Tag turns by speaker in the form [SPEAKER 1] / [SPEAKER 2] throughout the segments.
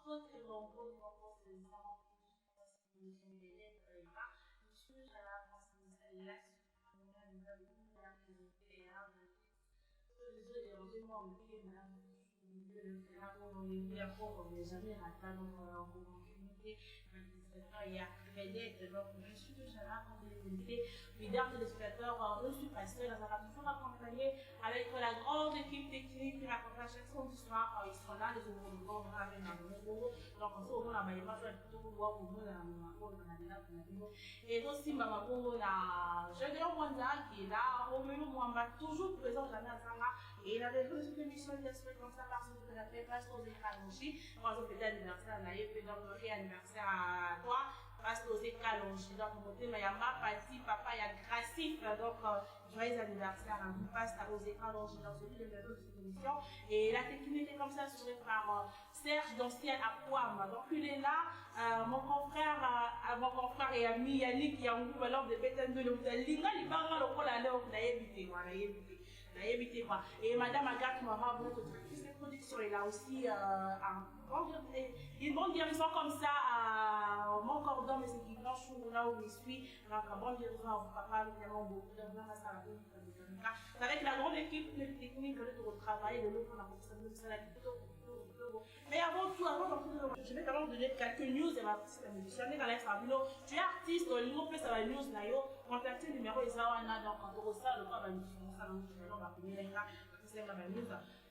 [SPEAKER 1] très bon pour les enfants. Je suis à la France, mesdames et téléspectateurs, je suis passée dans un toujours accompagné avec la grande équipe technique qui m'accompagne chaque samedi soir. Ils sont là, les ouvriers, avec ma donc on se retrouve dans ma image, plutôt voir où et aussi maman la jeune Rwanda qui est là, Roméo Mwamba, toujours présent jamais à Sanga. Et il avait fait une émission d'esprit comme ça parce que je l'ai fait aux écrans. Moi, je fais l'anniversaire, là, il fait donc anniversaire à toi. Parce que c'est calongi, donc il y a ma partie, papa, il y a Gracif, donc joyeux anniversaire à vous, passe aux écrans dans cette émission. Et la technique est comme ça, assurée par Serge d'Ancien à Poam. Donc il est là, mon confrère et ami Yannick qui a un groupe alors de Béthane de l'Inga, il va avoir le rôle à l'heure, et Madame Agathe Moira, votre directrice de production, est là aussi une bonne direction comme ça à mon cordon, mais c'est qui blanche là où je suis. Donc, bonne direction à vos papas, nous avons beaucoup de bien à ça. C'est avec la grande équipe technique de travail, de l'autre, on a mais avant tout, je vais quand même donner quelques news et ma petite musicienne dans l'ex-Fabino. Tu es artiste, le numéro plus à la news, contactez le numéro Isawana, donc quand on reçoit le pas de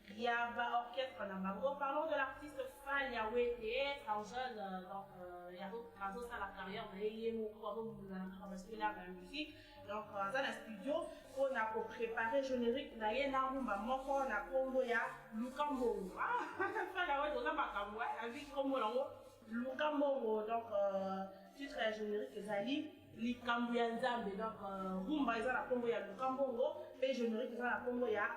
[SPEAKER 1] il y a un orchestre Nambango. Parlons de l'artiste Fania Wete, en jeune, donc il y a d'autres à la carrière, mais il y a parce que là, la musique. Donc, dans le studio, on a préparé générique, on a Congo, il y a Lukambo. Fania Wete, on a Makambo, avec Congo, Lukambo, donc titre générique, Zali. Likambo ya Nzambe, donc rumba eza na Congo ya Lukambo, et générique eza na Congo ya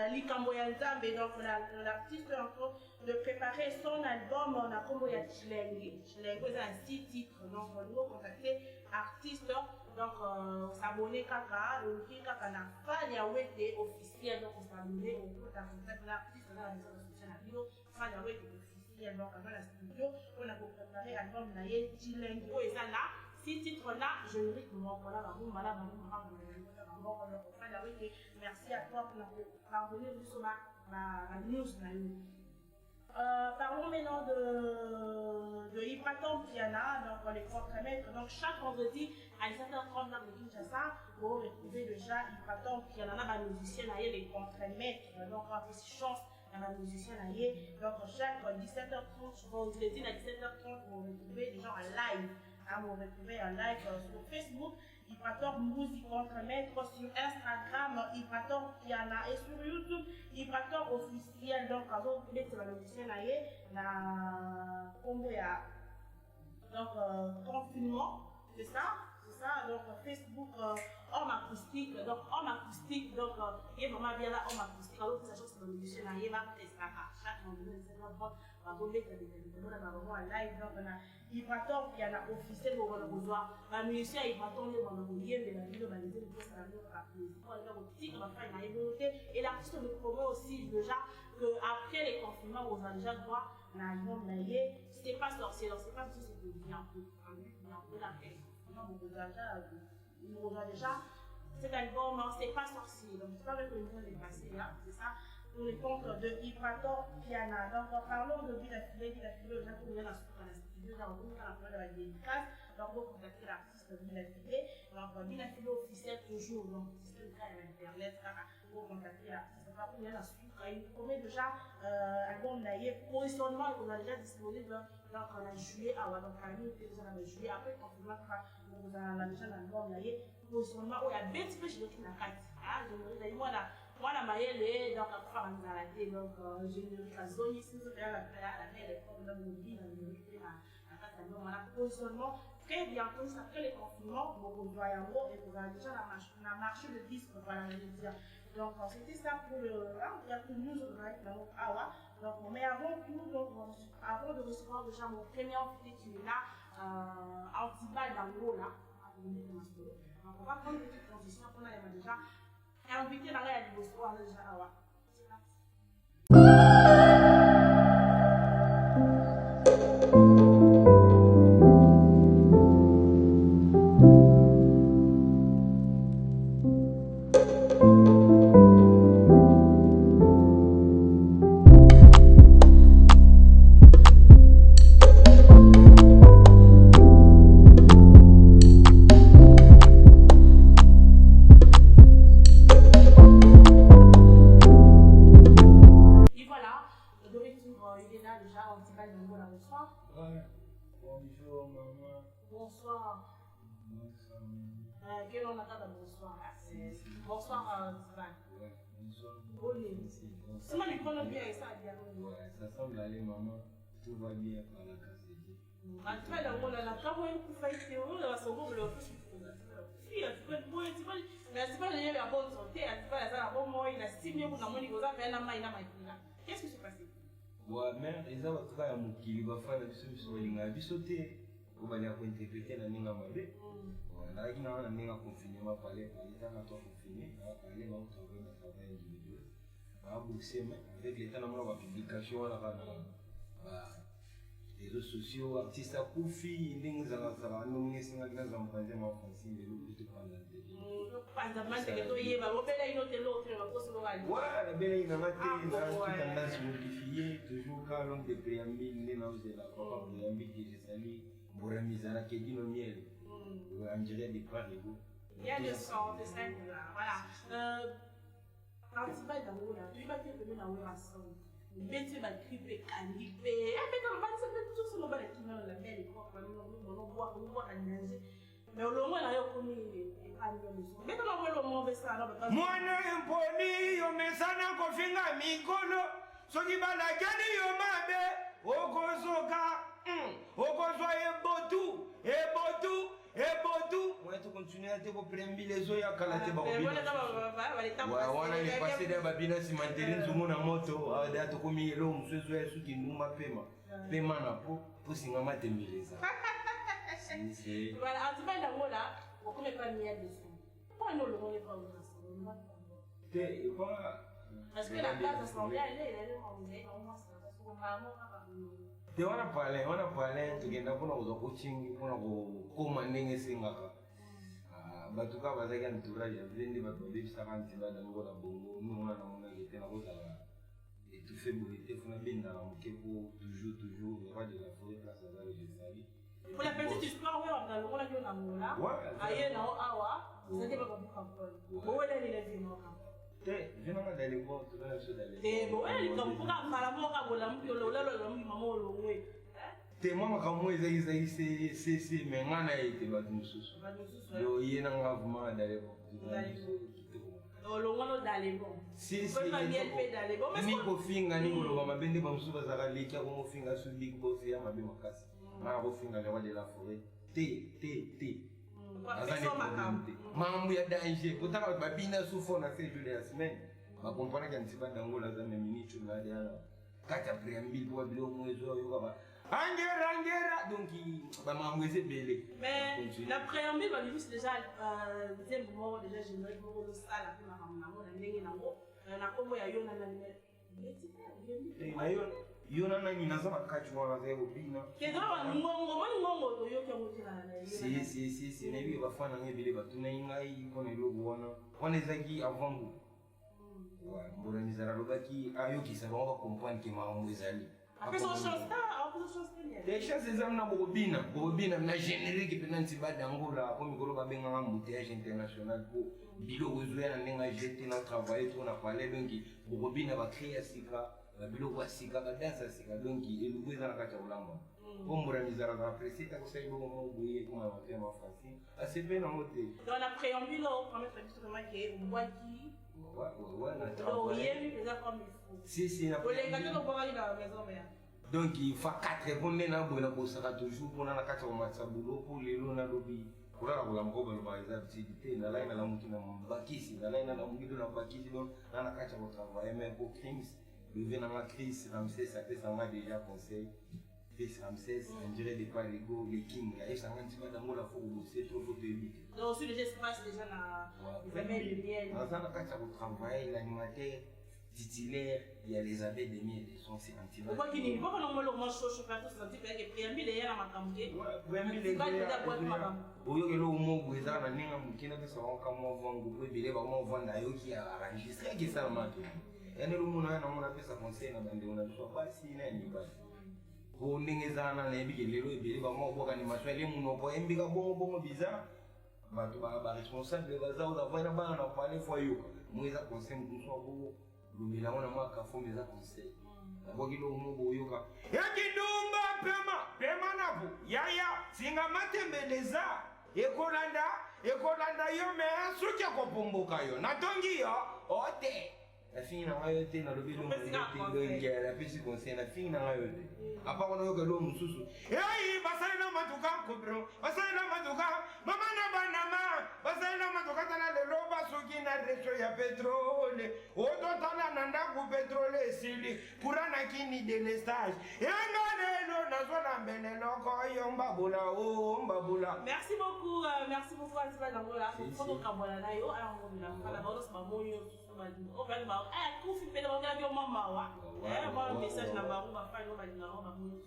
[SPEAKER 1] Likambo ya Nzambe. Donc l'artiste est en train de préparer son album na Congo ya Chilengi. Chilengi eza un 6 titres, donc on doit contacter artiste, donc s'abonner kaka, kaka na Fania Wete officiel, donc on s'abonner au groupe de l'artiste dans la maison de soutien à Bino, Fania Wete officiel, donc dans la studio, on a préparé l'album na Chilengi, eza là. Ces titres-là, je le merci à toi pour parvenir sur ma news. Parlons maintenant de Hypaton Piana, donc les contre-maîtres. Donc chaque vendredi à 17h30 dans le Kinshasa, vous retrouvez déjà Hypaton Piana, la musicienne, les contre-maîtres. Donc on a aussi chance dans la musicienne. Donc chaque 17h30, vendredi à 17h30, vous retrouvez des gens en live. Vous retrouvez en live sur Facebook, Hypator Musique Contre-Maître, sur Instagram, Hypator Piana, et sur YouTube, Hypator officiel. Donc, quand vous mettez la musicienne, la combo, donc confinement, c'est ça. Donc Facebook homme acoustique, donc il est vraiment bien là, homme acoustique. Alors que ça chose c'est le musicien, il va tester à chaque vendredi, c'est la bonne, on va mettre des live, donc on a Hypator qui a officiel pour le besoin. La musicien Hypator, il va nous dire, mais la vidéo va les aider, ça va nous rappeler. On va faire aussi, on va faire une volonté. Et l'artiste nous promet aussi déjà qu'après les confinements, on va déjà droit l'album, c'est pas sorcier, donc c'est pas si c'est bien peu la paix. On a déjà cet album, c'est pas sorcier, donc c'est pas vrai que le monde est passé là, c'est ça, pour les comptes de Hypator Piana. Donc parlons de Bilafilé, déjà pour venir à la studio, dans la dédicace, donc vous contactez l'artiste Bilafilé, donc Bilafilé officiel toujours, donc c'est le cas à l'internet, pour contacter l'artiste, donc pour venir à la suite, il promet déjà album naïf, positionnement, il vous a déjà disponible. Donc, on a juillet, donc à la minute, on a juillet, après, on a déjà l'album, il y a positionnement, il y a bien petit peu chez d'autres qui n'a pas dit. Moi, la maille, donc, à faire un zalaté, donc, générique, la zone ici, la maille, les formes de mobile, la positionnement, très bientôt, après les confinements, vous voyez en gros, et vous avez déjà la marché de disque, voilà, je veux dire. Donc, c'était ça pour le. Il y a plus de news avec la Awa. Donc, mais avant tout, donc, avant de recevoir déjà mon premier invité qui est là, Antiba d'Angola, donc, on va prendre une petite transition qu'on a déjà invité dans la recevoir déjà Awa. C'est parti. bonsoir.
[SPEAKER 2] Ouais. Bonjour, maman.
[SPEAKER 1] Bonsoir.
[SPEAKER 2] Bonsoir.
[SPEAKER 1] Quel nom a bonsoir? Bonsoir, Sylvain.
[SPEAKER 2] Ouais, bonsoir.
[SPEAKER 1] Bonne. C'est moi, je connais bien ça.
[SPEAKER 2] Ouais, ça semble aller, maman. Tout va bien par la casse de Dieu.
[SPEAKER 1] En tout cas, la travail pour faire des théories, la seconde, le plus. Mais c'est pas la bonne santé, c'est pas la bonne mort, il a 6 millions pour la qu'est-ce qui s'est passé?
[SPEAKER 2] Ouais, mais ils ont travaillé à Moukili, il va faire la solution, il a sauté. On va interpréter la langue américaine. Là, il y a un langue confiné, on va parler, il y a un temps confiné, on va parler, on va travailler dans le travail individuel. On va bosser, avec l'État, on va publication, on va les réseaux sociaux, artistes à Koufi, les gens qui ont nommé ces gens qui ont parlé en français, les gens qui ont parlé en télé. Ouais, la belle est dans la télé, la tendance modifiée, toujours quand l'on des préambiles, les noms de la papa préambile que j'ai sali, Boramizana qui dit le miel, on dirait des parts égaux.
[SPEAKER 1] Il y a le sang, c'est simple là, voilà. Antiba d'Ango là, tu vas te remettre dans le rassemble. Bête va criper, caniper. Ah, mais dans le bas, ça fait tout ce que qui met la belle époque, on voit à nager. Mais au moins, là, on connaît mais comment on va le ça là?
[SPEAKER 2] Moi, un poli, on met ça dans le coffin, Mikolo, ce qui va la gagner, on m'a dit, au Gozoka, au Gozo et Botou, et Botou. Et Botou, moi tu continues à te prendre les oeufs à Kalate Babina. Ouais, on a passé des babines cimenterines sur mon moto, à des autres comme il l'homme, ce soir, ce qui nous m'a fait, paiement à peau, pour signer ma témérise.
[SPEAKER 1] Voilà, en tout cas, dans là, on ne peut pas mettre dessus. Pourquoi nous le voulons pas au
[SPEAKER 2] T'es pas.
[SPEAKER 1] Parce que la place assemblée, elle est au moins ça.
[SPEAKER 2] On a parlé, tu as pour nous coaching, pour nous commander singa. Batuka bazaki entourage, vende bakobi sakanti ba dango la bongo, nous on a été na rosa et tout fait bonité, faut na benda na mukeko toujours le roi de la forêt place à la Jesali.
[SPEAKER 1] Pour la petite histoire, oui, on a le rôle de Namola. Aïe, non, awa, vous êtes pas beaucoup campol. Où est le levin au camp?
[SPEAKER 2] Je n'en ai d'aller voir tout le monde d'aller.
[SPEAKER 1] Eh bon, elle comme pour la malamon à volam, puis le maman au loin.
[SPEAKER 2] Te mama kamwe c'est mais ngana été ba mususu. Yo yena ngavuma d'aller voir.
[SPEAKER 1] Olongono d'aller bon.
[SPEAKER 2] Si
[SPEAKER 1] d'aller bon.
[SPEAKER 2] Ni ko finga ni lo mabende ba mususu bazaka leki ko finga su big boss ya mabe makasi. Na ko finga le roi de la forêt. T. Mambo ya danger. Kutaka babina sufo na fait de la semaine. Ba comprendre que ntiba dango la zame minute na dia. Kata préambile pour bilo mwezo yo kaba. Angera donc ba mambo c'est belé.
[SPEAKER 1] Mais la préambile va juste déjà deuxième moment déjà j'aimerais beaucoup le ça la plus maman na ndenge nango. Na kombo ya yona na Yona
[SPEAKER 2] nani nazama kachwa na zero bina.
[SPEAKER 1] Kezawa ngongo to yoke mutila na.
[SPEAKER 2] Si na biyo bafana ngebile batuna ingai kona ilo buona. Wana zaki avangu. Wa mbona nizara lobaki ayokisa ba comprendre que mambo ezali.
[SPEAKER 1] Après son chance
[SPEAKER 2] les chances ezamna bobina na générique penanti badangola comme golo babenga embouteillage international pour bilo ozoya na nenga jeter na travailler tout na parler donc bobina ba créer sika bilo kwa sika ba dansa sika donc elukweza na kata ulamba bombora mizara za presita ko sai bomo mobuye kuma ba tema facile assez bien en moté
[SPEAKER 1] dans la préambule on promet justement que Mbwaki
[SPEAKER 2] si donc il faut 4 bonnes na bola ko saka toujours pour na kata matsa bulo pour lelo na lobi pour la bola mko ba ba activité na laina la mukina mbakisi na laina la mugido na bakisi donc na kata ko travailler mais pour Kings le vient dans la crise Ramsès ça fait ça m'a déjà conseil Chris Ramsès on dirait des pas légaux les Kings et ça m'a dit pas dans la faut bosser trop faut éviter
[SPEAKER 1] donc sur le geste passe déjà na le miel
[SPEAKER 2] dans la kata ko travailler l'animateur titulaire, il y a les abeilles de miel, ils sont anti-bactériens.
[SPEAKER 1] Pourquoi qu'il n'y a pas de moment chaud, faire tout ça, tu fais que préambule est à ma camée.
[SPEAKER 2] Ouais, préambule est à ma camée. Au lieu de l'eau, vous avez un ami qui n'a pas son camon, vous pouvez vendre à qui a enregistré qui ça m'a dit. Et nous, on a fait ça conseil dans le monde, on ne soit pas si n'est pas. Pour nous, les gens qui ont dit que les gens qui ont animation, les gens qui ont bizarre. Bah, responsable de bazar, on a pas parlé fois yo. Moi, ça conseille nous soit lumila wana mwaka fombe za conseil. Kwa kilo umobo yoka. Yakidumba pe Ninga matembeleza. Ekolanda yo me suki kopomboka yo. Natongi yo. Ote. La fille n'a rien été dans le bidon. La petite conseil, la fille n'a rien été. Après, on a eu que l'homme sous. Et aïe, basale na matuka, cobro. Basale na matuka. Maman na banama. Basale na matuka, t'as le loba suki na drecho ya pétrole. Oto t'as nanda ku pétrole sili. Purana kini de l'estage. Et angane na zona benelo ko yomba bula o mbabula.
[SPEAKER 1] Merci beaucoup Antiba Dangola. Photo kabola na yo alors on a la balance mamoyo. On va dire kufi pele bangala byo mama wa moi message na bango ba fa no ba dinga ba mu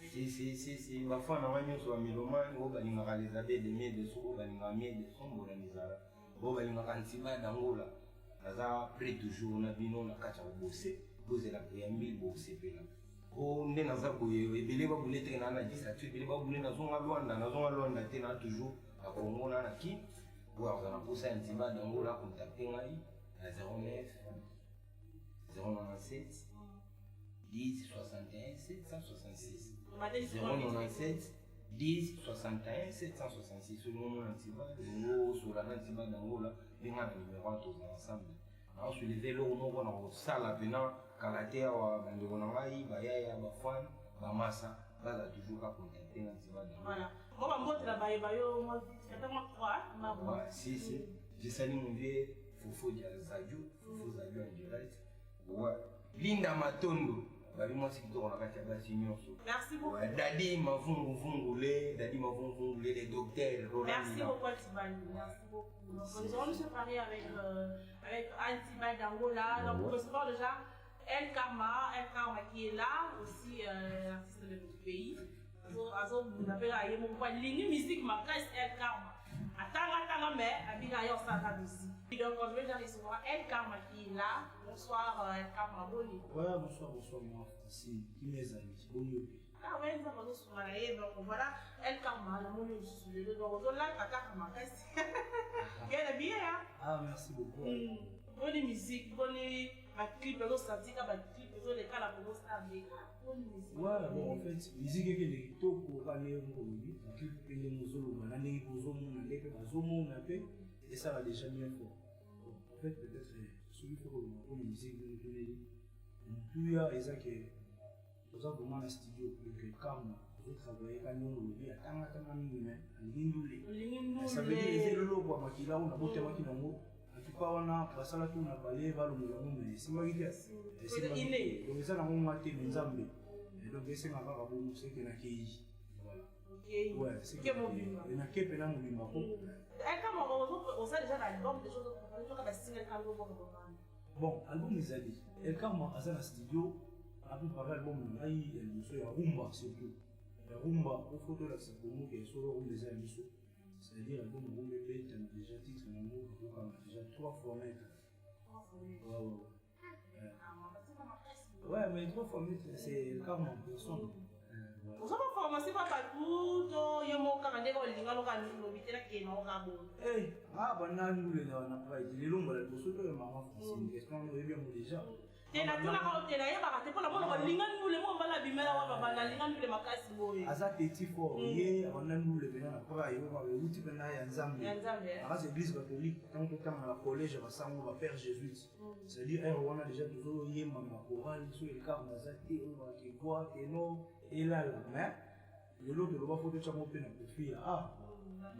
[SPEAKER 2] si ba fa na wanyo so milomani o ba linga kaliza de mie de so ba linga mie de so mbola nizara o ba linga Antiba Dangola naza près toujours na bino na kacha bose bose la yambi bose pela o nde naza ko ebele ba bulete na na disatu ebele ba bulete na zonga Luanda te na toujours na kongona na ki ou alors na posa Antiba Dangola contacter ngai à 09 097 10 61 766 097 10 61 766 sur le nom Antiba sur la Antiba Dangola bien à numéro tous ensemble alors sur les vélos on va dans salle pendant kalatea wa bandeko na ngai bayaya bafan bamasa baza toujours ka contacter Antiba Dangola
[SPEAKER 1] voilà moi mbote la bayo moi vraiment croire ma voix
[SPEAKER 2] si je salue mon vieux Fofo Zadio en direct. Ouais. Linda Matondo. Babi moi c'est qui on a fait la senior.
[SPEAKER 1] Merci beaucoup.
[SPEAKER 2] Dadi Mavungu les docteurs.
[SPEAKER 1] Merci beaucoup Antiba. Merci beaucoup. Nous allons se parler avec Antiba Dangola. Donc pour recevoir déjà El Karma qui est là aussi artiste de notre pays. Alors vous avez là mon point ligne musique ma caisse El Karma. Attends mais abiga yo ça aussi. Donc on veut déjà recevoir El Karma qui est là. Bonsoir El Karma Boni.
[SPEAKER 3] Ouais, bonsoir moi. Si qui mes amis, Boni.
[SPEAKER 1] Ah ouais, ça va nous sur la donc voilà El Karma la moni sur le donc on là kaka ma caisse. Bien hein.
[SPEAKER 3] Ah merci beaucoup.
[SPEAKER 1] Bonne musique, bonne ma clip nous sorti ka ba clip nous les cas la pour star mais bonne musique.
[SPEAKER 3] Ouais, bon en fait, musique est les toko ka ne ngoli, clip pele muzolo na ne bozo mon lepe bazomo na pe et ça va déjà mieux fort. En fait peut-être celui qui faut une musique de donner tout ya et ça que nous avons vraiment un studio que calme vous travaillez quand nous le atanga mingi lingindule. Ça veut dire le logo makila on a boté makina ngo pas wana basala tu na balé balongola ngombe simaki
[SPEAKER 1] c'est
[SPEAKER 3] donc ça na ngoma te nzambe et donc c'est ngaka ka bomu c'est que na keji voilà
[SPEAKER 1] OK
[SPEAKER 3] ouais c'est que et na kepe na ngomba ko
[SPEAKER 1] kama on a déjà l'album des choses on a single album
[SPEAKER 3] bon album izali El Karma azana studio a pu parler album na i émission ya rumba surtout la rumba au photo la c'est pour nous que solo on les a mis. C'est-à-dire l'album Rumba Bête a déjà titre en mot, donc on a déjà 3 formats. Ouais, mais 3 formats, c'est le Karma en personne.
[SPEAKER 1] Vous avez formé pas partout, il y a mon camarade qui a dit
[SPEAKER 3] hey, ah, ben là, nous les avons pas été les longs, mais pour ceux qui ont fait une question, nous avons déjà. Aza petit fort, hier, on a nous le bénin, après, il y a eu petit bénin et Nzambe. À l'église catholique, quand on est à la collège, on va faire Jésus. C'est-à-dire, on a déjà toujours eu ma chorale, sur le cas, on a zati, on va qui voit, et non, et là, mais, le lot de l'eau, il faut que tu aies mon pénin pour faire. Ah,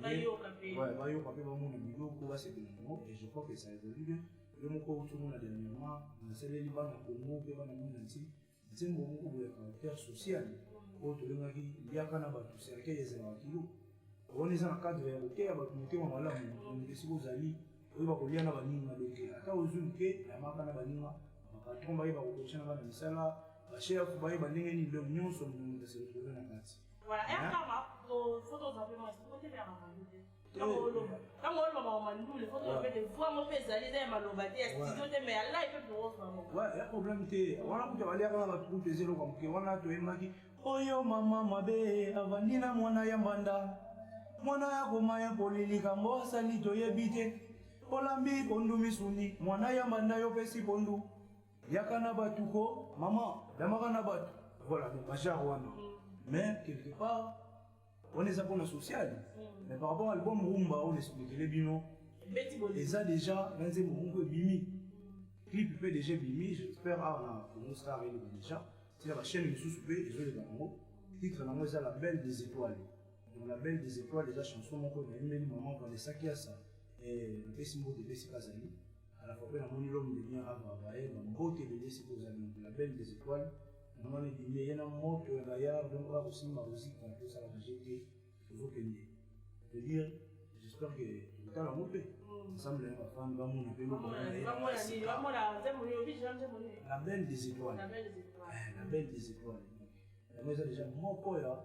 [SPEAKER 3] ouais, va y avoir mon vidéo pour passer le nom, et je crois que ça évolue. Le mot que tout le monde a dernièrement, c'est les Liban à Congo, qui va dans le monde entier. C'est un moment où le caractère social, où tout le monde il y a qu'un abattu, c'est à quel est un kilo. On est en cadre de OK, abattu, on va là, on est si vous allez, on va couler un abattu, à cause où la marque n'a pas dit, on va tomber à la prochaine année, ça là, la chère, vous voyez, ni l'union sont de se retrouver dans la classe.
[SPEAKER 1] Voilà, et à part, photos d'abord, est-ce que vous faire quand on va mandou les photos de voir mon père aller dans malobati studio de mais là il peut pour
[SPEAKER 3] ouais le problème c'est on a pu aller à la troupe des zéro comme que on a tout emaki oyo mama mabe avandina mwana ya mbanda mwana ya goma ya polilika mbosa ni toyebite olambi pondu misuni mwana ya mbanda yo pesi pondu yakana batuko mama damaka na batu voilà donc bajar wana mais quelque part on est pour le social. Mais par rapport à l'album Rumba, on explique les binômes. Et ça déjà, on est pour Bimi. Clip PDG Bimi, j'espère que nous sera arrivé déjà. C'est la chaîne de sous-soupé, et je les bango. Titre dans c'est La Belle des Étoiles. Donc La Belle des Étoiles, déjà chanson, mon côté, il y a un moment quand les sacs à ça. Et le Pessimbo de Pessi Kazali. À la fois, on a l'homme de bien avant, on beauté de laisser aux amis. La Belle des Étoiles. On a dit, il y a un mot que d'ailleurs, on va aussi ma musique, on peut ça la majorité. Je veux dire, j'espère que tout à l'heure, on peut. Ensemble, on va faire un bon La Belle des Étoiles. La Belle des Étoiles. Moi, j'ai déjà mon poya,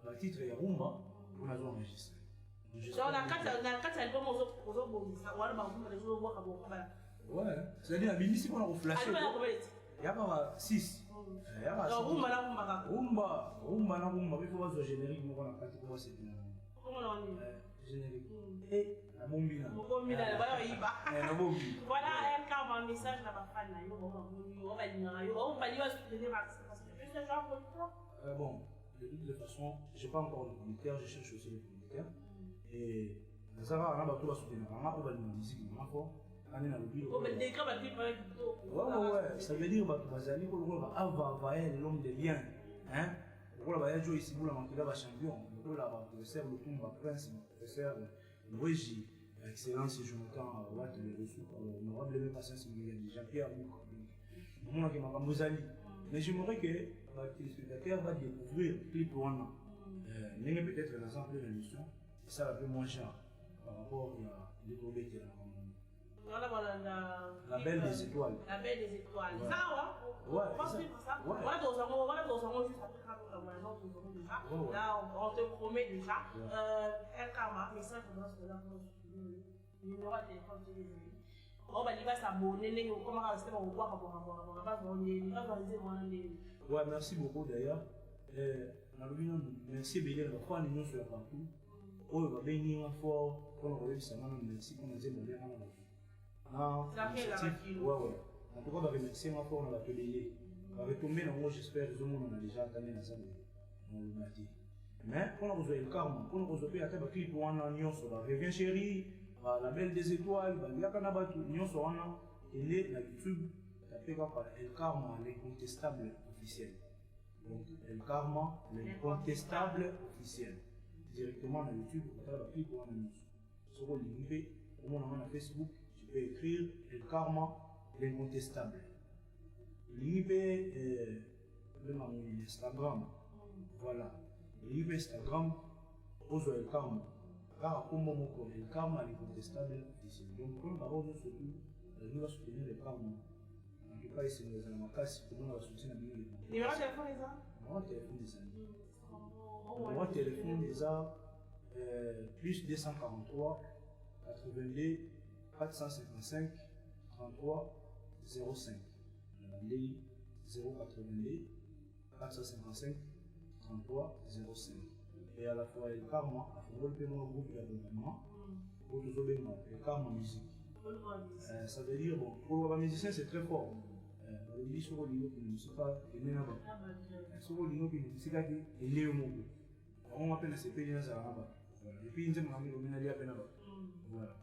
[SPEAKER 3] le titre est Rumba, on a enregistré.
[SPEAKER 1] Dans la carte, album,
[SPEAKER 3] ouais, c'est-à-dire, la musique, on a reflashé. Il y a pas 6. Rumba, il faut voir ce générique, on a pratiqué comment c'est bien. Générique. Et la bombine.
[SPEAKER 1] Voilà un cas, un message à ma fan. On va dire soutenir parce que plus de gens vont
[SPEAKER 3] bon, de toute façon, je n'ai pas encore le communautaire, je cherche aussi le communautaire. Et ça va, on va soutenir. On va dire musique, on va ouais, ça veut dire que l'homme de bien. On va jouer ici pour la champion. On va professeur le tour, on prince, professeur Louis, excellence, je m'entends à Watt, le reçu, honorable patience, Jean-Pierre Bouk. Mais j'aimerais que le téléspectateur va découvrir Clip One. Il y a peut-être un exemple de l'émission, ça va peu moins cher par rapport à l'étoile qui est là. La Belle des Étoiles.
[SPEAKER 1] La Belle des Étoiles. Ça,
[SPEAKER 3] ouais.
[SPEAKER 1] On va suivre ça. Voilà, dans un mot, juste après déjà. Là, on te promet déjà. El Karma, message de notre numéro de téléphone, on va dire s'abonner, comment rester au revoir,
[SPEAKER 3] ouais, merci beaucoup d'ailleurs. Merci Bélier, on va prendre une sur la partout. On va bénir un fort, on va remercier, merci pour nous aider. Non, ouais. En tout cas, on va remercier ma fort, on va te bélier. On va retomber dans moi, j'espère que tout le monde a déjà entendu la salle. Mais on a besoin de karma, on a besoin de clip pour un agneau sur la Reviens chérie, La Belle des Étoiles, il y a un agneau sur un an, et est sur YouTube, tapé par El Karma, l'incontestable officiel. Donc, El Karma, l'incontestable officiel. Directement dans YouTube, on a clip pour un agneau. Sur le link, on a Facebook. Tu peux écrire El Karma, l'incontestable. L'IP est Instagram. Voilà. L'IP Instagram, Ozo El Karma. Car comme mon El Karma, l'incontestable. Donc, comme par contre, surtout, nous allons soutenir le Karma. En tout cas, ici, nous allons en casse, nous allons soutenir le Karma.
[SPEAKER 1] Numéro de téléphone, les gars?
[SPEAKER 3] Numéro de téléphone des amis. Numéro de téléphone des arts, plus 243 82 455 33 05. Les 082 455 33 05. Et à la fois le Karma, il faut le paiement au groupe d'abonnement pour tout le monde. Le Karma musique. Ça veut dire, bon, pour les musiciens c'est très fort. Le dit sur le niveau qui ne musique pas, il n'est pas. Sur le niveau qui ne musique pas, il est au monde. On appelle ces pays dans la bas. Et puis, il y a peine là-bas. Voilà.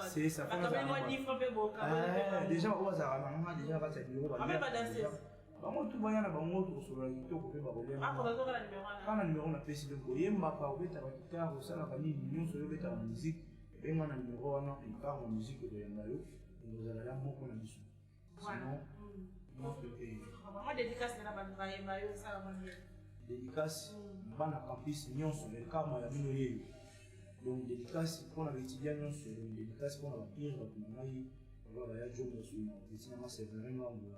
[SPEAKER 3] C'est ça. Déjà, on va déjà va se dire. Bango tout baya na bango to sur la kitoko pe ba kolema. Kana numéro na pesi de koyemba pa obeta ba kitaro sala ba nini nyonso yo beta ba musique. Benga na numéro wana ikaro musique de yangayo. Nous allons la moko na biso. Sinon, non peut-être.
[SPEAKER 1] Vraiment dédicace na ba bayemba yo sala ba nini.
[SPEAKER 3] Dédicace bana campus nyonso le Karma ya bino yeyo. Donc dédicace pour la étudiant nyonso, dédicace pour la pire ba kumanai. Voilà ya jomo sur le c'est vraiment il y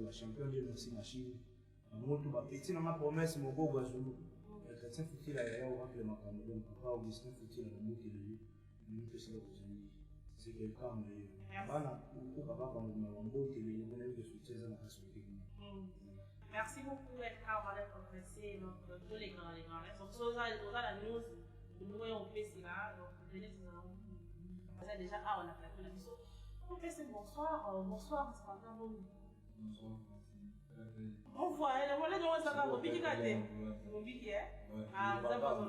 [SPEAKER 3] a champion de la machine. Petit dans ma promesse, mon beau Guazulu. Le chrétien faut-il aller au ventre de ma caméra, papa Augustin faut-il aller au bout de lui. C'est quelqu'un de Bana ou papa quand on a un beau télé, on a eu des soutiens à la société.
[SPEAKER 1] Merci beaucoup, Edgar, d'être pressé. Tous les grands. Donc, ça, la news, nous, on fait cela. Donc, venez, déjà, on a fait la mission. Bonsoir, bonsoir, c'est pas On voit, on est dans ça, on dit qu'elle on dit qu'elle ah, ça va,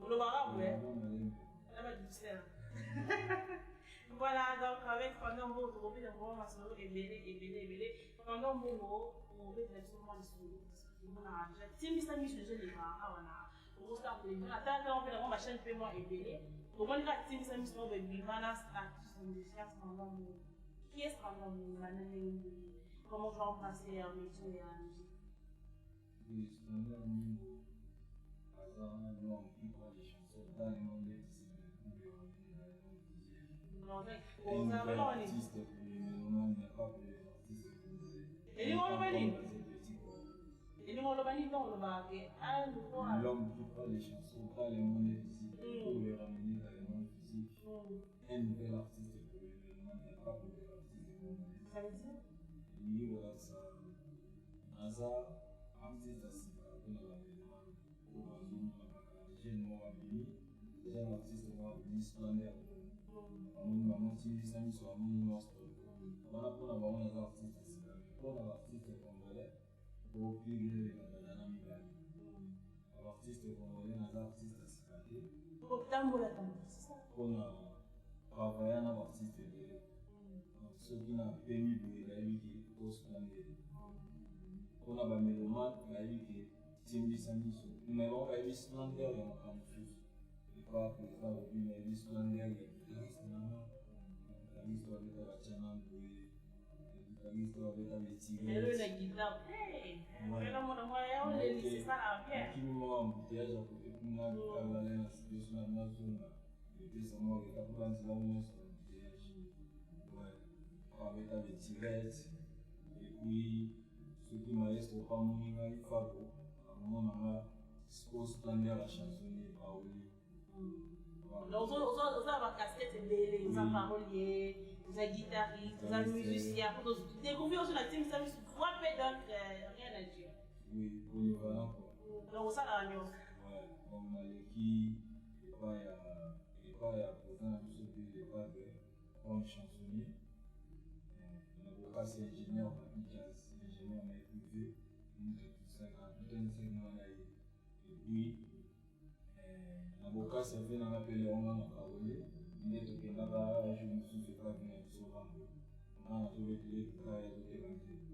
[SPEAKER 1] le barabe, ouais. Voilà, donc avec pendant un mot, on va voir solo et belé. Pendant un mot, on va faire seulement les solos. On a déjà, si ça mise le jeu, les gars, on va start les gens. Attends, on fait la chaîne paiement et belé. Pour moi, les gars, si ça mise, on va vivre dans qui est-ce qu'on va comment je vais remplacer un métier et la musique?
[SPEAKER 4] Oui, c'est un niveau. Par exemple, on prend les chansons dans les mondes des
[SPEAKER 1] on a vraiment un
[SPEAKER 4] artiste, mais n'est pas pour les artistes.
[SPEAKER 1] Et nous, on le valide. Et nous, on le valide, non, on le valide.
[SPEAKER 4] L'homme qui prend les chansons dans les mondes physiques pour les ramener dans les mondes physiques. Un nouvel artiste pour l'événement n'est pas pour les artistes.
[SPEAKER 1] Ça veut dire?
[SPEAKER 4] Et voilà, ça. Hasard, artiste assis à l'événement pour la zone de la mort à Béni. Déjà, l'artiste va venir splendeur. On a motivé ça, sur un monstre. On a pour avoir un artiste assis. Pour l'artiste congolais, pour plus les l'artiste congolais, un artiste assis.
[SPEAKER 1] Pour tambour, c'est ça?
[SPEAKER 4] On a travaillé un artiste. Ce qui n'a permis de la vie qui est splendide. On a mis le mat, la vie qui est timide, mais on va vivre splendide et on va confus. Et pas pour les femmes, mais vivre splendide et l'histoire de la chana, l'histoire de la métier.
[SPEAKER 1] Et le guitare, hey! On est là, on est laissé ça à faire.
[SPEAKER 4] Qui m'a embouteillage à côté pour moi, de la laine, c'est juste la zone. Et puis, c'est moi qui ai appris à la maison. Avec la tirette, et puis ce qui m'a laissé au pas mourir, il faut à un moment on a exposé splendeur la chansonnier parolier.
[SPEAKER 1] Donc on a casquette et belé, on a parolier, on a guitariste, on a musicien, pour découvrir aussi la team, ça me voit donc rien à dire.
[SPEAKER 4] Oui, polyvalent quoi.
[SPEAKER 1] Donc ça la nuance.
[SPEAKER 4] Ouais, on a l'équipe, et pas il y a pourtant ce qui n'est pas de chansonnier. C'est ingénieur ingénieur mais privé, et puis l'avocat s'est fait dans l'appel on a parlé, il est que là-bas je me suis fait pas venir souvent, on a trouvé que les travail de l'évangile,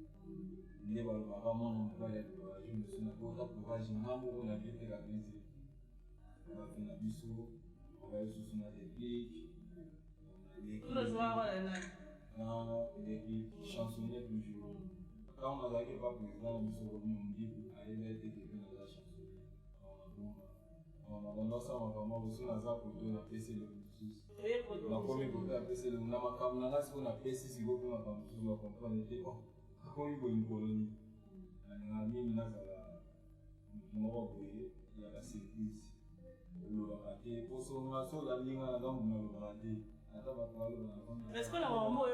[SPEAKER 4] il est vraiment non pas les je me suis pas pour j'ai un amour on a bien fait la plaisir, on va faire la biseau, on va sous son réplique,
[SPEAKER 1] tout le soir
[SPEAKER 4] les chansonniers toujours. Quand on a dit pas président, nous sommes revenus, on dit qu'il allait être quelqu'un dans la chansonnier. On a vendu ça, on a vraiment reçu la ZAP pour donner la PC de Moussous. On a commis pour la PC de Moussous. On a ce qu'on a PC, si vous voulez, on a compris, on était bon. Quand il y a une colonie, on a mis une nase à la mort, il y a la surprise. On l'a raté. Pour son nation, la ligne à la dame, on l'a raté.
[SPEAKER 1] Est-ce que le moment où on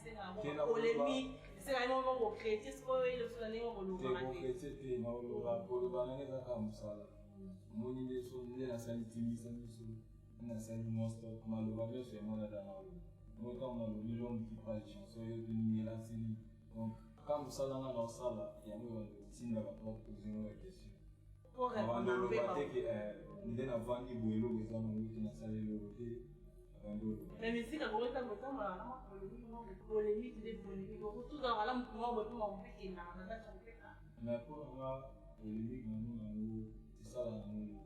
[SPEAKER 1] c'est la polémique, c'est la moment où chrétien, c'est quoi le souvenir où on
[SPEAKER 4] Nde na vandi boyelo eza na wuti na salelo te abando
[SPEAKER 1] la musique a commencé à me polémique des polémiques tout dans la mouvement de tout mon pays na
[SPEAKER 4] mais pour moi polémique nous c'est ça la nous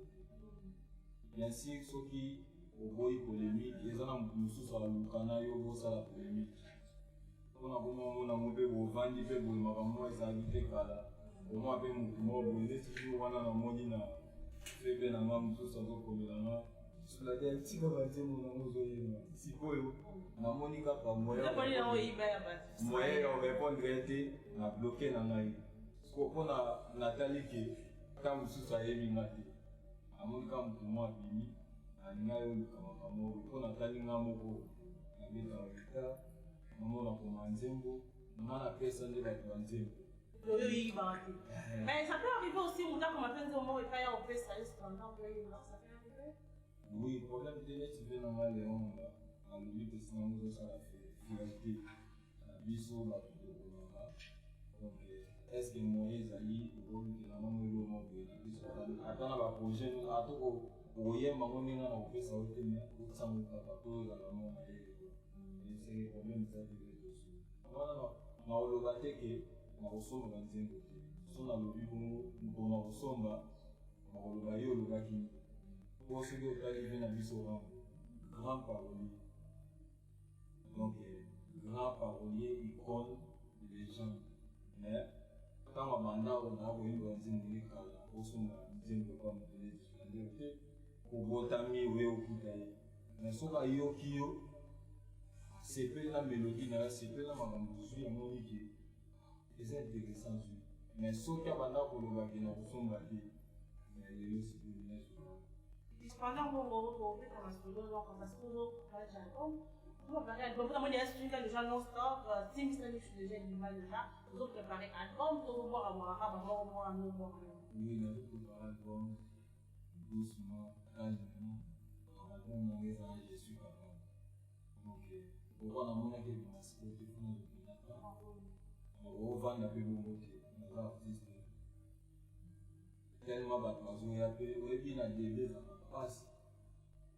[SPEAKER 4] bien sûr ceux qui au boy polémique ils ont un musu sur la lukana yo bo ça la polémique on a comment on a mobé au vandi pe bo makambo eza habité kala au moins pe mo bo ne toujours wana na moni na Febe na mwa msusa zoko milana Suladia tika bante muna muzo yema Sikoyo na monika pa moya Moya ya répondre ete na bloqué na ngai Siko na Nathalie ke Ka msusa yemi ngati Amonika mtumwa bini Aningayo kama Ko Nathalie nga moko Na beta wita Mamona kuma nzembo Nana pesa nde batu wa nzembo
[SPEAKER 1] mais ça peut arriver aussi, on a commencé à moment où il y a un peu ça, ça peut arriver.
[SPEAKER 4] Oui, le problème de net, c'est que dans les gens, en limite, c'est un peu ça la fait. spiritualité biso bato tokolaka. Donc est-ce que Moïse ali okolukela na mwelo moko na biso ata na baprojet atoko oyemba ngo ndenge na kopesa yo te osango kaka to ezala mo na ye c'est problème ça de réseau wana na oloba te ke na kosomba nzembo te so na lobi bongo mpona kosomba na koloba ye olobaki po soki otali ve na biso grand parolier. Donc grand parolier icône légende mais ntango abanda ona koyemba nzembo ekala osomba nzembo kwa motele dispendaire te kobotami oye okuta ye mais soki ayoki yo sepeli na mélodie na yo sepeli na makambo zwi amoni ke eza intéressant zwi mais soki abanda kolobaki na kosomba te lelo sepeli nyonso.
[SPEAKER 1] Cependant, on fait comme un solo, donc on va solo, on va l'album. On va préparer l'album. Vous avez dit que les gens non-stop, si je suis déjà une mal déjà, vous avez préparé l'album, vous allez voir un mois.
[SPEAKER 4] Oui, on a préparé l'album doucement, calmement. L'album, on est en je suis capable. Donc, pourquoi on a fait des masques pour nous on va vendre un peu de beauté, on va artiste. Tellement battu, on a fait, on a fait une DB, passe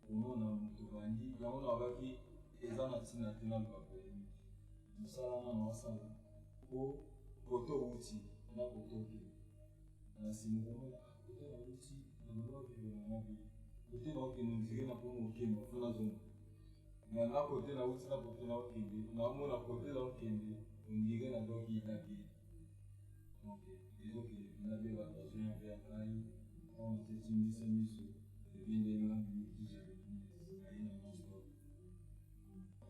[SPEAKER 4] omona moto bandi yango na babaki eza na ntina te na libapo mosala nano wasala po koto outi na koto oke na nsima komona koto na outi nanolokende na bi kote na okende ondire na mpona okende fona zongo mais na kote na outi na kote na okende naomona kote na okende ondire na doki itaki donc ezokende mpena mpe bato azoyambe ya ngai on tetindisa miso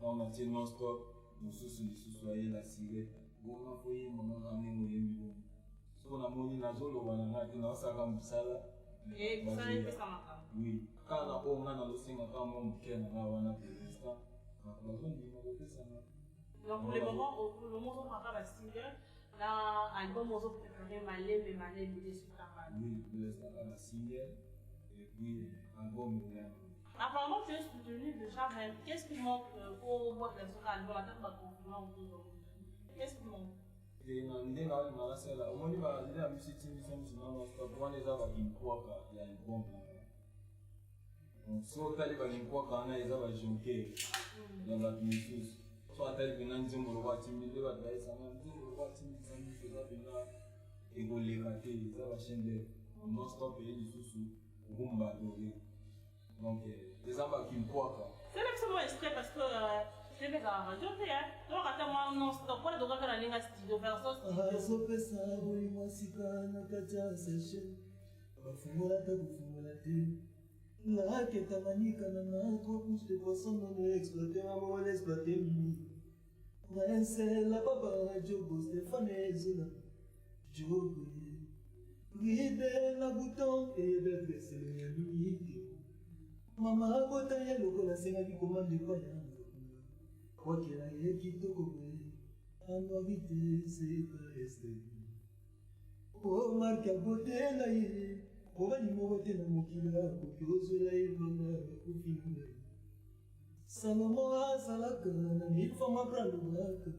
[SPEAKER 4] on a tiré non-stop, nous sommes la cigarette. On a envoyé mon ami. On a moni na zolo banana qui n'a pas comme ça là.
[SPEAKER 1] Et vous savez que ça m'a.
[SPEAKER 4] Oui. Quand on a dans le signe quand on ken na wana pour l'instant. On a dit on fait ça.
[SPEAKER 1] Donc pour le moment on prépare la single. Là album on peut préparer malé mais sur ta
[SPEAKER 4] oui, pour l'instant la single. Et puis, album
[SPEAKER 1] apparemment, tu es soutenu déjà, mais qu'est-ce qui manque pour voir que ce album la tête va confirmer qu'est-ce qui manque?
[SPEAKER 4] Et dans l'idée, on a ça là. Au moins, il va dire à M. Timmy Samson, on a déjà une fois qu'il y a une bombe. Donc, si on a une fois qu'on a déjà un jonquet dans la musique, soit tel que nous disons, on va Timmy, on va travailler ça, on va Timmy Samson, on va venir et on les rater, ils ont la chaîne de non-stop et du sous-sous. Donc, les gens qui me voient.
[SPEAKER 1] C'est l'extrêmement extrait parce que je vais à la radio. Donc, attends-moi, non, c'est pourquoi tu dois faire la ligne à studio versus
[SPEAKER 3] Guide la bouton et le baisser le limite. Maman bota ya lokola senga ki commande kwa ya. Kwa kila ye kitoko we. Anovite se reste. O marka bote la ye. O bani mo bote na mokila ko kyozo la ye bana ko finga. Salomo azalaka na ni fama brando baka.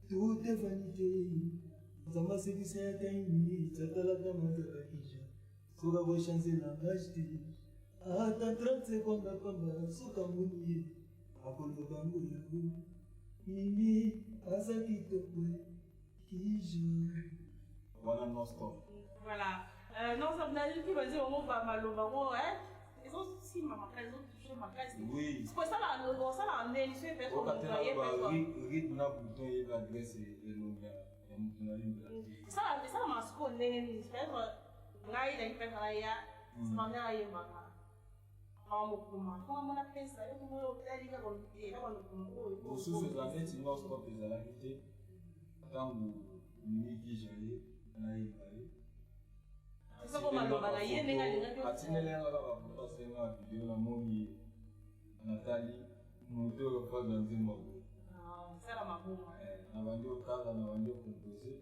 [SPEAKER 3] Tout est vanité. Zama service ya kaini chatala kama takisha sura bo chance na ngashti ata 30 secondes pamba suka muni akolo bangu yangu mimi asaki tokwe kiju
[SPEAKER 4] voilà non stop
[SPEAKER 1] voilà non ça n'a dit vas-y on va maloba ouais ils ont si maman ils ont touché ma case
[SPEAKER 4] oui
[SPEAKER 1] c'est pour ça là on est ici fait on travailler
[SPEAKER 4] rythme na bouton et l'adresse et le
[SPEAKER 1] ça m'a sconné c'est ngai da ipeka ya simamia hiyo mama mukuma comment on appelle ça comment on appelle ça quand il est
[SPEAKER 4] au sous la tête il n'ose pas peser la vérité quand ni qui j'allais na ibai
[SPEAKER 1] c'est comme maloba na yeye nenga nenga
[SPEAKER 4] atinelenga la parce que na vidéo na moni Nathalie moto kwa dans une mode
[SPEAKER 1] ça la maboma
[SPEAKER 4] na bandio kaza na bandio composer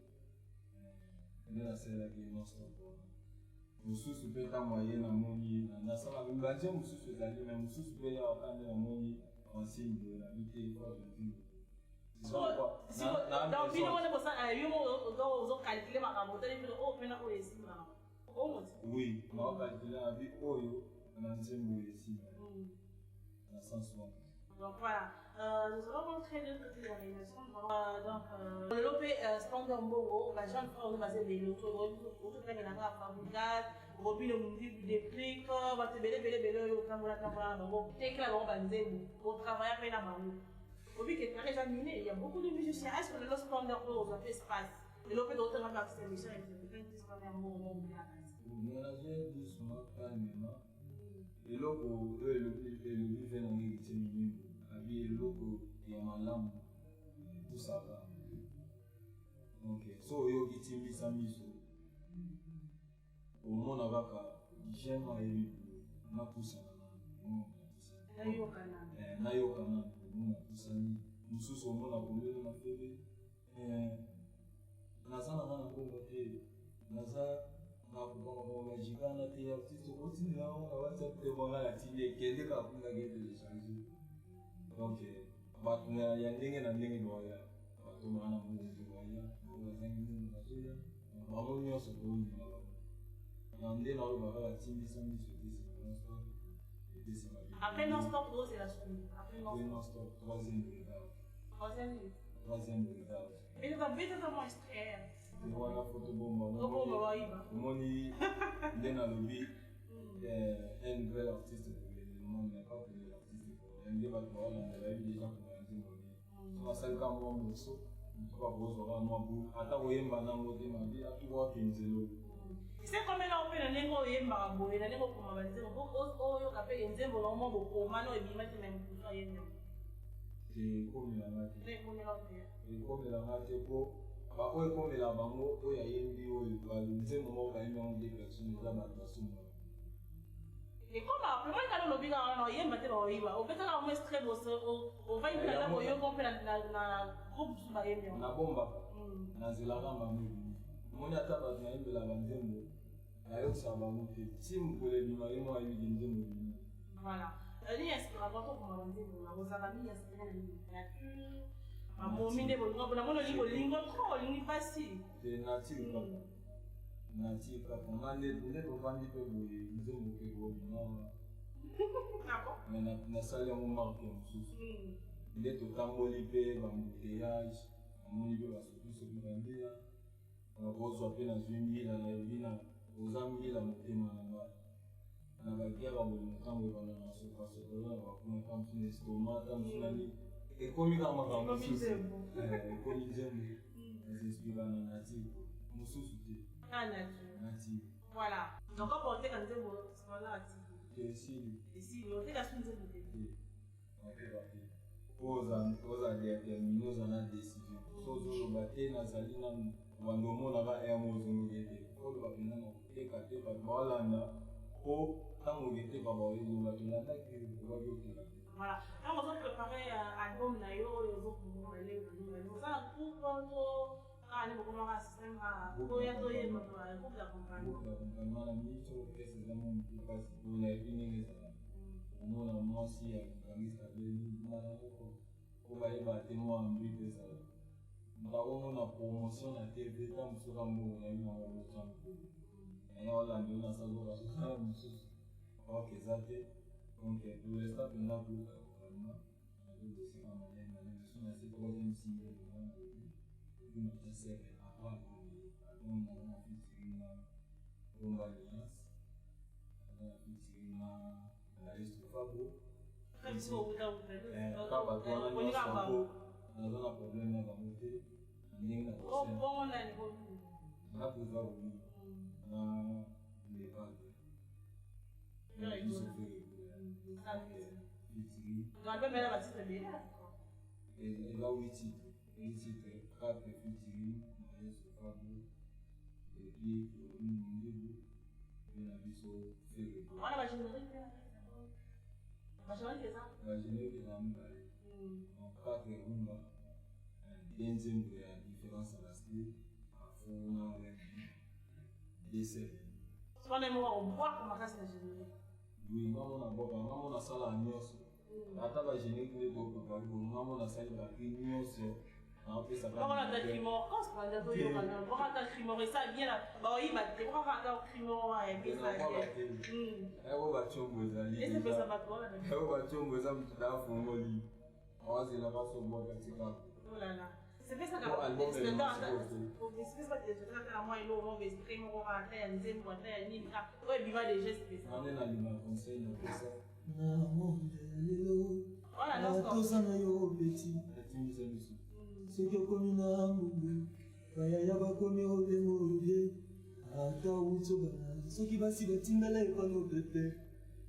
[SPEAKER 4] na sala ki non stop mususu pe ta moyen na moni na sala mbanze mususu ezali mais mususu pe ya wakande na moni ensigne de la lutte kwa
[SPEAKER 1] Donc, finalement, on a calculé ma camotte, et puis on a aussi.
[SPEAKER 4] Oui, on a calculé avec Oyo, on a un ici. Dans le sens où.
[SPEAKER 1] Donc voilà, nous allons montrer deux côtés de l'organisation. Donc, le lopé standard Mbogo, la jeune femme, on va se dire, l'autre, on va Robi le mundi déplique, va te belé au Cameroun, t'es là, on va dire, au travail à peine à Mamou. Robi qui est très examiné, il y a beaucoup de musiciens. Est-ce que le lost standard vous a fait espace? Le lopé d'autres va faire cette émission et c'est peut-être que c'est pas un mot au bien.
[SPEAKER 4] On a doucement, calmement. Et logo, le plus fait dans les minutes, avec le logo et en lampe, tout ça va. Ok, so yo qui t'imbi sa mise. Au monde avec j'aime à lui, na poussa.
[SPEAKER 1] Na yo kana,
[SPEAKER 4] na poussa ni. Mususu au monde a combien de ma fille. Naza na côté, naza na magica na te artiste aussi là on va se préparer la télé qui est capable de gagner changer. Donc batuna ya ndenge na ndenge doya. Batuma na mungu doya. On va s'engager dans ça. Maman nous se pose.
[SPEAKER 1] Après non-stop, c'est la suite. Après
[SPEAKER 4] non-stop, troisième brigade.
[SPEAKER 1] Et tu as bien totalement extrait.
[SPEAKER 4] Tu vois la photo bombe.
[SPEAKER 1] Moni,
[SPEAKER 4] Dena Lobi, un nouvel artiste pour le monde, mais pas pour l'artiste. Elle dit, on a vu des gens qui ont dit, on a 5 ans, on a vu, on a vu,
[SPEAKER 1] c'est comme là on peut nengo yemba boye na nengo kuma banzemo oyo kape nzembo na mo boko mano ebimati même pour yemba
[SPEAKER 4] c'est comme la mate
[SPEAKER 1] c'est comme la
[SPEAKER 4] mate ko ba oyo comme la bango oyo yembi oyo ba nzembo mo ba yemba on dit personne za ba basuma
[SPEAKER 1] et comme après moi quand on obiga na yemba te ba yiba o peta na mo stress o va yimba na boyo ko pe na groupe su ba yemba
[SPEAKER 4] na bomba na zelaka mamu moni ata bato na yembela banzembo ayokisa bango te ti mokolo ebima ye moko ayebi nzembo ebimi
[SPEAKER 1] voilà ni inspirateur tokoma banzembo na kozala mingi inspiré na nature mamomi nde bolingo mpona mona olingi olingo tro olingi mpasi
[SPEAKER 4] te nature kaka nature kaka nga nde tovandi mpe boye nzembo mpe bolingawa nasali yango marke mosusu nde totamboli mpe bambouteillage amoni mpe basokisoki bandia ozwa mpe nazwi mbila na ebina oza mbila motema na ngai na bakiaka bolingo ntango ebanda na sokasokola na bakuna kamsu na estoma kamsu nani ekomi kaka makambo mosusu ekomi nzembo ezinspira na nature mosusu te nature
[SPEAKER 1] voilà donc on peut dire nzembo voilà
[SPEAKER 4] esili
[SPEAKER 1] on peut dire nzembo te
[SPEAKER 4] oza déterminé oza na décision sozoloba te nazali nanu bando omonaka emo ozongoki ete oloba mpenza na koteka te bato baolanda po ntango oketeka baoyezoba tolandaki obaki okela te
[SPEAKER 1] voilà ntango ozopréparé album na yo oyo ozokomona elenge ozala groupe to kaka nde bokomaka système koya toyeba groupe d'accompagnement
[SPEAKER 4] na miso pese eza mo mpasi ona ebi ndenge ezala omona mwasi ya kangisa beli mwana moko po bayeba te mwa mbri mpe ezala ndakomona promotion na TV ta mosuka mbongo na bino na losambo aya olandi ona sazoka sosala mosusu ok eza te donc lolesta mpenza groupe accompagnement nazodosika manene so na se troisième single une sere avant on a featuring Bomba Alliance on a featuring Aristo Fabo kaba twana nyonso naza na problème ya bango te ndenge na nakoza omi na lebade eza wititre 4 featuring Aristo Fabo epuis Omi Mondebu mpe na biso fere bagénérique eza mibale donc 4 rumba nzembo ya différence à la style afona desert oui ngamona boba ngamona sala nyonso ata bagénérique nde boprépare bo ngamona sali bakri nyonso
[SPEAKER 1] Quand on a ta crimo, quand on a ta crimo, on a ta crimo, et ça bien là. Bah oui, bah tu prends ta crimo et puis ça bien. Et c'est pas ça va toi là. Oh là là. C'est fait ça quand c'est c'est pas des choses à moi et l'eau on va exprimer on va faire un zéro on va faire ni ça. Ouais, biva des gestes c'est ça.
[SPEAKER 4] On est dans le conseil de ça.
[SPEAKER 1] Voilà, non.
[SPEAKER 5] Soki okomi na mbubu bayaya bakomi obengo ata utsobana soki basi batindala epano pepe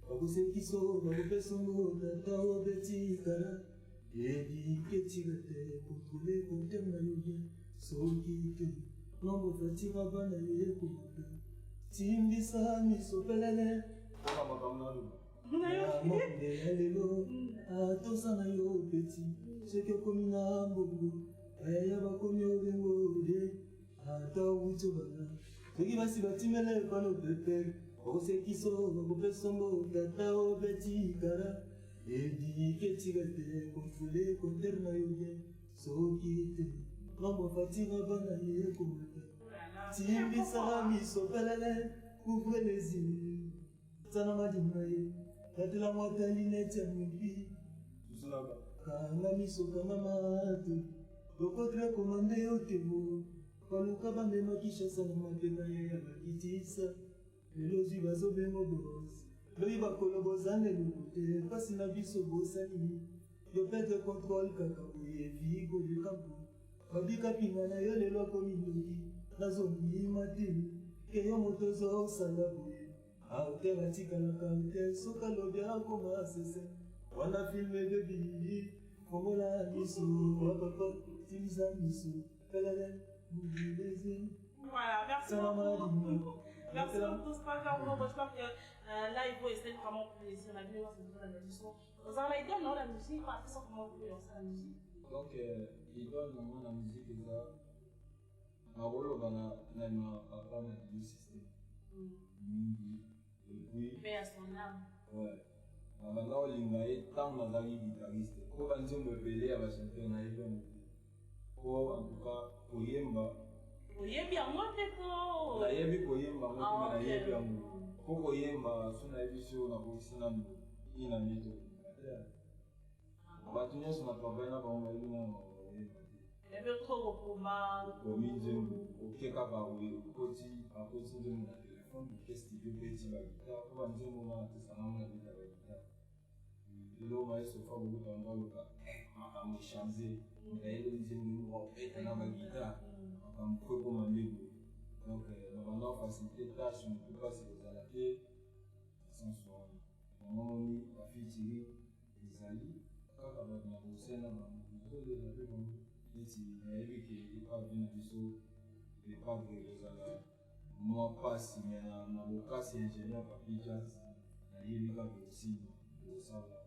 [SPEAKER 5] bakosekiso bakopesongo tata obeti kala ebiketika te kontrole kontere na yo bien soki te nombo fatira bana yo yekomope timbisa miso pelele namonde ya lelo atosana yo peti soki okomi na mbubu ayaya bakomi obengo ata utsobana soki basi batimela epano pepe bakosekiso bakopesongo tata obeti kala ediketika te konfule kontere na yo bien soki te nombo fatira bana ye ekomope timbisa miso pelele couvre les yeux sana madima ye tatela mwatali neti ya mopi kanga miso kanga matu lokotre komande yo temo baluka bamemaki shasa na mapema ye ya bakitisa lelo zwi bazobengo bosi loyi bakolo bozane luku te mpasi na biso bosani yo pete kontrole kaka boye vigo likambo babika pinga na yo lelo akomi ndoki nazondima te ke yo moto ozosala boye aoter atikalaka te soki alobi akoma asese wana filme bebi fongola miso wapapa timisa miso pelele boubileze.
[SPEAKER 1] Voilà, merci beaucoup. Merci beaucoup, c'est pas grave. J'espère que là, il faut essayer de vraiment plaisir. La vie, c'est la musique. Vous en avez dit, non, la musique, pas ça, comment vous pouvez lancer la musique.
[SPEAKER 4] Donc, il donne vraiment la musique et ça. Ma rôle, on a pas mal de système. Oui.
[SPEAKER 1] Mais à son âme.
[SPEAKER 4] Ouais. Maintenant, il y a tant de guitaristes. Pour quand on me paye, à la chanter, on a eu pour en tout cas, pour Yemba.
[SPEAKER 1] Pour Yemba, moi, t'es quoi?
[SPEAKER 4] La Yemba, pour Yemba, moi, t'es Yemba. Pour Yemba, son avis, on a aussi une année. Batunya sur ma travail, on va aller dans
[SPEAKER 1] il y avait trop de combat.
[SPEAKER 4] Au milieu, au Kekaba, au Koti, à côté de mon téléphone, qu'est-ce qu'il veut petit la guitare, pour un moment, ça n'a pas de la guitare. L'homme a se fait beaucoup d'endroits où on m'a changé. Mais il dit, nous, on fait un guitare, on me recommander. Donc, maintenant, faciliter les tâches, on ne peut pas se les adapter. Sans soi. On a fait tirer les alliés. Quand on a fait un moi passe mais na bokasi ingénieur papi jazz na yeli ka aussi ça là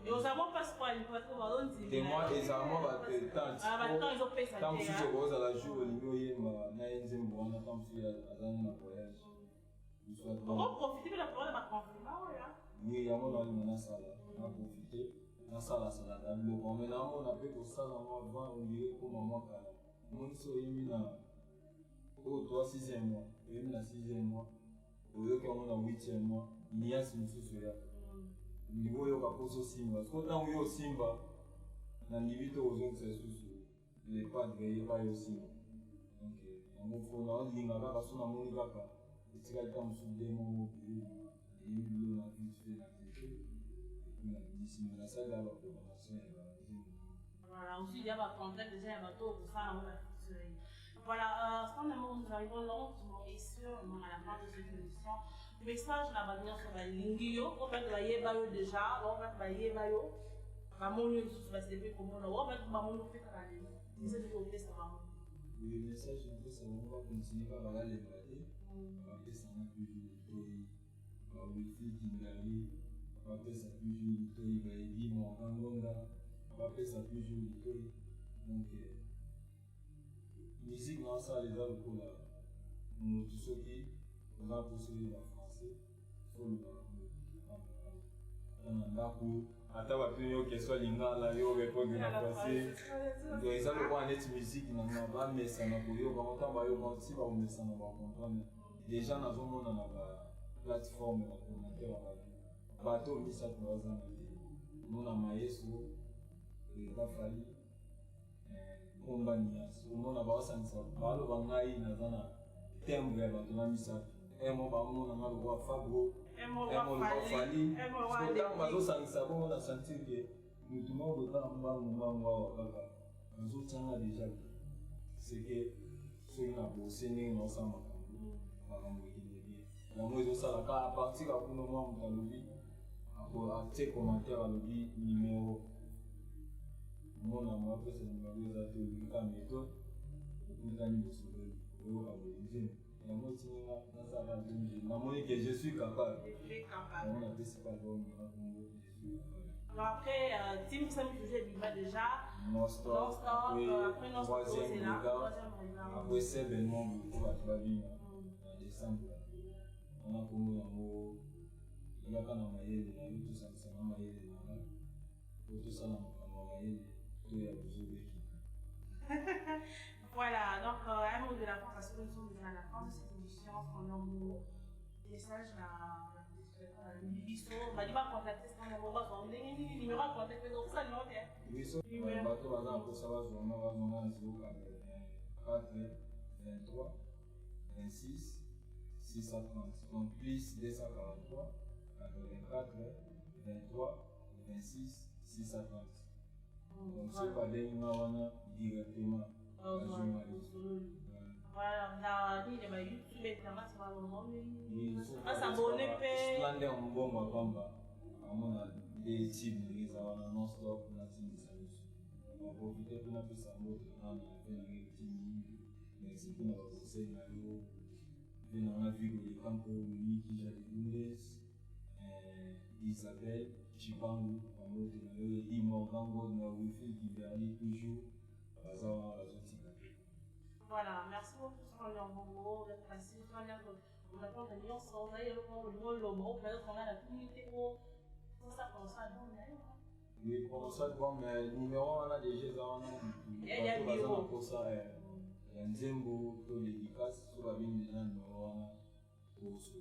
[SPEAKER 1] et aux amants passe quoi il faut avoir une
[SPEAKER 4] et moi les amants va te tante
[SPEAKER 1] maintenant ils ont fait ça
[SPEAKER 4] tant que je rose à la jour au niveau yema na enzembo wana tant que azana na voyage
[SPEAKER 1] on profiter de la période de confinement là
[SPEAKER 4] oui ya mo na sala na profiter na sala sala da lo ko maintenant on a fait pour ça avant on dirait comme maman kala mon so yemi na au 3 6e mois yemi na 6e mois au lieu qu'on a 8e mois il y a ce monsieur là niveau yo ka poso simba so tant yo simba na nivito ozo c'est sous les pas de pas yo simba donc on faut na linga ka so na moni kaka etika ka musude mo et le la vie fait l'activité d'ici la salle à la programmation
[SPEAKER 1] voilà aussi il y a pas contact déjà il y a pas tout ça on va voilà, nous arrivons lentement et sûrement à la fin de cette émission. Le message là bas sur la ligne on va travailler déjà, on va travailler bayo. Ba mon lieu sur la CV comme on va ba mon fait travailler. C'est ce que ça va.
[SPEAKER 4] Le message c'est on va continuer à aller les brader. On va faire ça toujours tout. On va faire qui gagner. On va faire ça toujours tout, il va dire mon kangonga. On va faire ça toujours tout. Donc musique dans ça les gens pour la nous tous ceux qui on a poursuivi en français faut le dans la ata bato yo question lingala yo répondre na passé donc eza lokwa net musique na bamesana koyoka ntango bayoka si bakomesana bakomprendre déjà nazomona na baplateforme ya commentaire ya bato misato baza na te omona mayeso bafali komba nias omona baosangisa baloba ngai naza na tembre ya bato na misato emo bamona nga lokwa fabro fali ntango bazosangisa bongo na sentir ke mutu moko botala mbangu awa kaka azotyanga déjà seke soki na bose ndenge naosala makambo ekende bien yango ezosala ka apartir kakuna mwa moto alobi atie commentaire alobi numero mona mwa pesa numero eza te olika méthode okutani bosolo oyoka boye yango tinga nazala namoni que je suis capable. On a décidé pas bon
[SPEAKER 1] après Tim Sam faisait Biba déjà
[SPEAKER 4] non-stop après troisième regard après c'est événement beaucoup à Babi en décembre on a comme yango il y a quand on a eu tout ça c'est on a eu tout ça on a eu tout y a besoin
[SPEAKER 1] voilà, donc un mot de la fin parce que nous sommes déjà à la fin de cette émission. On a un message à l'Ubiso. On va dire contacter ce numéro. On a un numéro à contacter. Donc ça, numéro bien.
[SPEAKER 4] Ubiso, on va tout avoir pour savoir si on a un 4 23 26 630. Donc plus 243 84 23 26 630. Donc ce pas des numéros directement.
[SPEAKER 1] Voilà, on a dit que YouTube est vraiment sur le monde. On s'abonne peu.
[SPEAKER 4] On a un bon combat. On a des types de non-stop. On a des services. On va profiter pour nous faire un autre. On a des teams. Mais c'est pour nous conseiller. On a vu que les campos, lui, qui j'ai des Isabelle, Chipangu, on a dit Morgango, on a Wifi qui verdit toujours.
[SPEAKER 1] Voilà, merci beaucoup pour le moment. Vous êtes passé, on attend de lire ça, on a eu le logo, peut-être qu'on a la communauté pour ça commence à donner.
[SPEAKER 4] Oui, pour ça, mais le numéro, on a déjà
[SPEAKER 1] il y a un bureau
[SPEAKER 4] pour ça. Il y a un zembo, pour l'édicace, sur la ligne déjà numéro pour ce.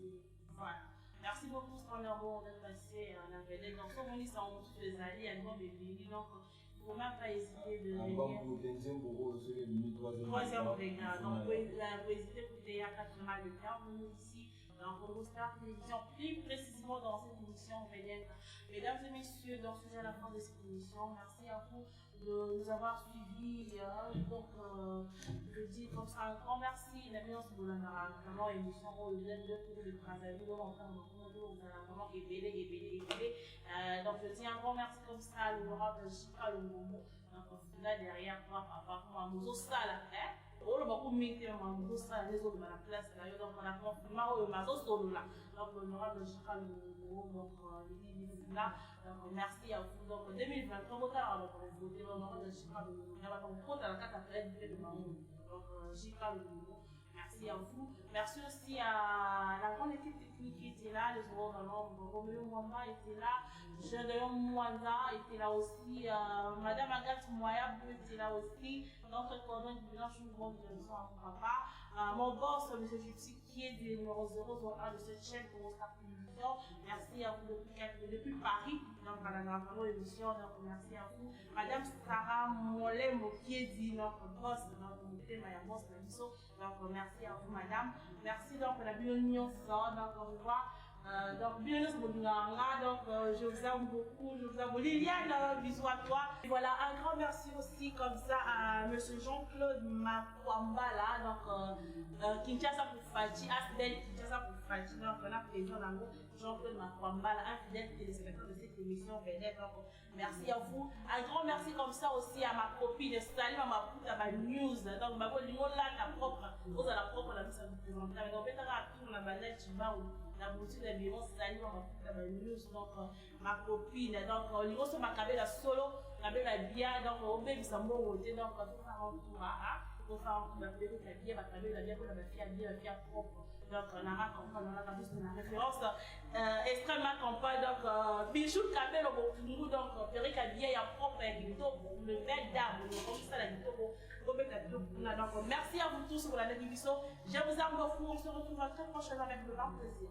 [SPEAKER 1] Voilà. Merci beaucoup pour ce moment d'être passé en Angleterre. Donc, comme on dit, ça on tous les alliés, il y a un bon bébé. Donc, il ne faut même pas hésiter de venir. Troisième regard. Donc, vous hésitez pour payer à 4 mal de temps. Nous ici, dans Rostar Télévision, plus précisément dans cette émission. Mesdames et messieurs, donc c'est à la fin de cette émission. Merci à vous de nous avoir suivis. Donc, je dis comme ça un grand merci. La bienvenue sur la vraiment émission où vous êtes de travailler. Vous allez vraiment éveiller. Donc, je dis un grand merci comme ça à l'honorable Chica Longomo. Donc, là derrière, papa, nous ça là. On va communiquer nous ça les autres dans la place là. Donc, on a confirmé donc l'honorable Chica Longomo. Donc, là. Donc, merci à vous. Donc, 2020, comme vous avez voté l'honorable Chica Longomo. Il y a un compte à la carte après de Mamoun. Donc, Chica Longomo. Merci à vous. Merci aussi à la grande équipe technique qui était là, les joueurs dans l'ombre. Roméo Mwamba était là, Jean-Léon Mwanza était là aussi, Madame Agathe Moya était là aussi, notre coordonnateur du bilan, je vous demande de nous en papa. Mon boss, M. Gypsy, qui est du numéro 001 de cette chaîne pour Rostar Télévision. Merci à vous depuis Paris, donc à la grande émission. Donc merci à vous. Madame Sarah Molemo, qui est dit notre boss, notre boss, donc merci à vous, madame. Merci donc pour la bienvenue. Donc on voit. Donc bienvenue sur donc je vous aime beaucoup. Je vous aime. Liliane, bisous à toi. Et voilà, un grand merci aussi comme ça à monsieur Jean-Claude Makwambala, donc Kinshasa pour Fadji, Asbel Kinshasa pour Fadji. Donc on a président dans Jean-Claude Makwambala, un fidèle téléspectateur de cette émission Vedette. Donc merci à vous. Un grand merci comme ça aussi à ma copine Salim, à ma pote, à ma news. Donc ma copine là, ta propre, vous avez la propre la mise à vous présenter. Donc peut-être à tout la balade, tu vas où la boutique de bureau, Salim, à ma pote, à ma news. Donc ma copine, donc au niveau de ma cabine solo, cabine bien, donc au baby ça m'a ôté, donc tout ça en tout. pour faire un peu de bien, parce que la bien pour la bien propre. Donc, on a une référence extrêmement compagnie. Donc, bijou Kabel au Bokungu, donc, perruque habillée à propre avec le bel d'arbre, comme ça, la donc, merci à vous tous pour la télévision. Je vous aime beaucoup. On se retrouve très prochainement avec le grand plaisir.